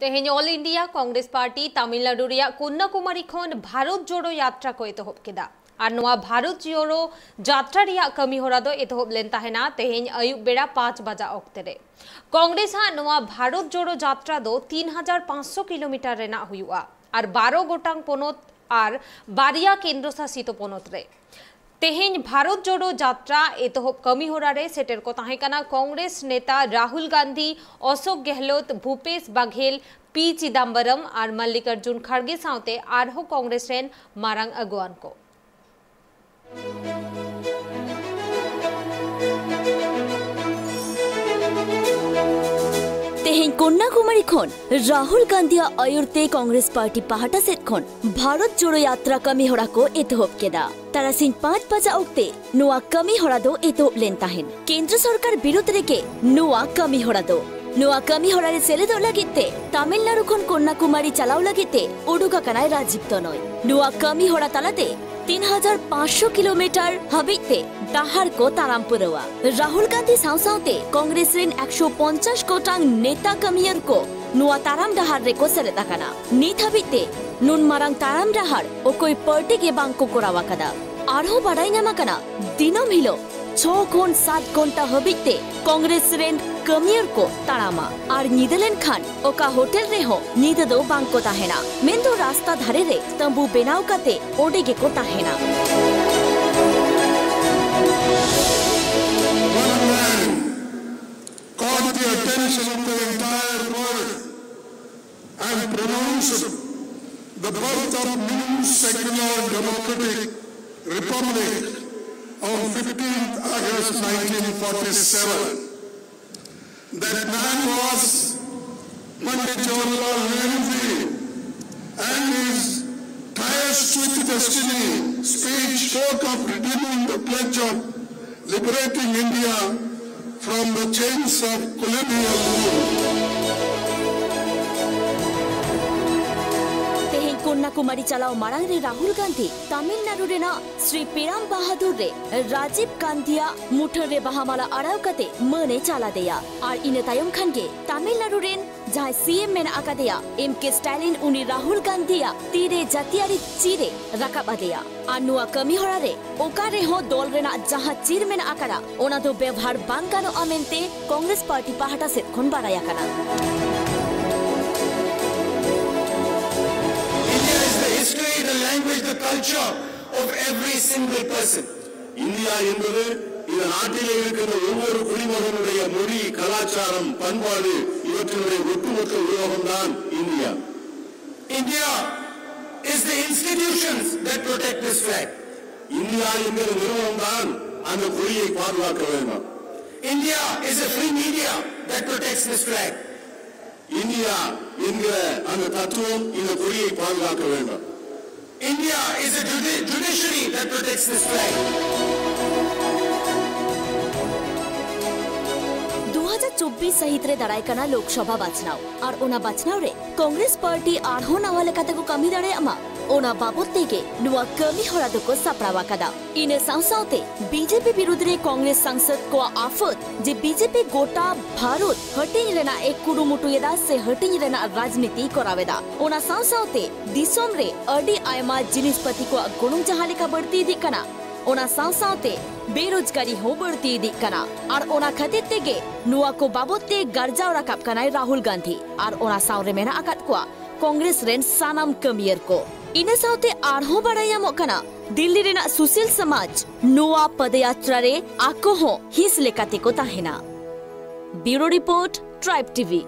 तेहेन all India Congress party Tamil Nadu रिया कन्याकुमारी खन भारत जोड़ो यात्रा को एतहब केदा और नवा भारत जोड़ो यात्रा रिया कमी होरा दो एतहब लेन ताहेना तेहेन अयुब बेड़ा 5 बजा ऑक्टे रे कांग्रेस हा नवा भारत जोड़ो यात्रा दो 3500 किलोमीटर रेना हुआ और 12 गोटांग पोनोत और बारिया केंद्र शासित पोनोत रे तेहेन भारत जोड़ो यात्रा एतहब कमी होरा रे सेटर को ताहेकाना कांग्रेस नेता राहुल गांधी, अशोक गहलोत, भूपेश बघेल, पी चिदम्बरम और मल्लिकार्जुन खड़गे सावते आरहो कांग्रेस रेन मारांग अगुवान को तेहेन कन्याकुमारी खन राहुल गांधी आयुर्ते कांग्रेस पार्टी पहाटा सेट खन भारत जोड़ो यात्रा कमी होरा को एतहब केदा तारा सिंह 5 बजा उक्ते नुआ कमी होरा दो एतहब लेन ताहेन केंद्र सरकार विरुद्ध रेके नुआ कमी होरा दो नुआ कमी होरा रे सेलेदो लगिते तमिलनाडु खन कन्याकुमारी चलाव लगिते उडुका कनाय राजीव तनय नुआ कमी होरा तलाते 3500 किलोमीटर हबिते डाहार को ताराम पुरवा राहुल गांधी सावसावते कांग्रेस रेन 150 गोटांग नेता कमियर को नुआ ताराम डाहार रे को सेलेदा काना नित हबिते नुन मारांग ताराम डाहार ओकोई पार्टी के बांग को कोरावा कदा आरहो बाडाई नामा काना दिनम हिलो 6 खन 7 घंटा हबिते कांग्रेस रेन कमियर को तारामा और नीदरलैंड खान ओका होटल रे हो नीद दो बांग को ताहेना मेंदो रास्ता धारे रे तंबू बेनाव काते ओडेगे को ताहेना caught the attention of the entire world and pronounced the birth of new secular democratic republic on 15th August 1947. That man was Pandit Jawaharlal Nehru, and his ties with destiny speech spoke of redeeming the pledge of liberating India from the chains of colonial rule. Kanyakumari चलाओ मारांग रे राहुल गांधी तमिलनाडु रे ना श्री पेराम बहादुर रे राजीव गांधीया मुठन रे बहामाला अड़ाव कते मने चला देया और इन तायम खान के तमिलनाडु रेन जहां सीएम मेन आकादेया एम के स्टालिन उनी राहुल गांधीया तीरे जातियारी चीरे रकाबा देया अनुआ कमी होरा रे ओका रे हो दल रेना जहां चीर मेन आकारा ओना दो व्यवहार बांकानो अमेंते कांग्रेस पार्टी पहाटा से खन बाराया काना the language, the culture of every single person. India என்பது இந்த நாட்டிலே இருக்கிற ஒவ்வொரு குடிமகனுடைய மொழி, கலாச்சாரம், பண்பாடு இவற்றினுடைய ஒட்டுமொத்த உருவகம் தான் India. India is the institutions that protect this flag. India என்கிற நிறுவனம் தான் அந்த கொடியை பாதுகாக்க வேண்டும். India is a free media that protects this flag. India என்கிற அந்த தத்துவம் இந்த கொடியை பாதுகாக்க வேண்டும். India is a judiciary that protects this flag. 2024 सहित रे दड़ाई कना लोकसभा बाचनाव और ओना बाचनाव रे कांग्रेस पार्टी आरहो नावाले काते को कमी दड़े अमा ओना बाबत के नुआ कमी होरा दो को सपरावा कदा इने सावसावते बीजेपी विरुद्ध रे कांग्रेस सांसद को आफत जे बीजेपी गोटा भारत हटिंग रेना एक कुडुमुटु यदा से हटिंग रेना राजनीति करावेदा ओना सावसावते दिसोम रे अडी आयमा जिनिसपति को गुणुंग जहाले का बढ़ती दिकना ओना सावसावते बेरोजगारी हो बढ़ती दिकना और ओना खातिर तेगे नुआ को बाबते गर्जाव राकाब कनाय राहुल गांधी और ओना सावरे मेना आकात को कांग्रेस रेन सानाम कमियर को इने सावते आरहो बड़ाया मोकना दिल्ली रेना सुशील समाज नुआ पदयात्रा रे आको हो हिस लेकाते को ताहेना ब्यूरो रिपोर्ट ट्राइब टीवी।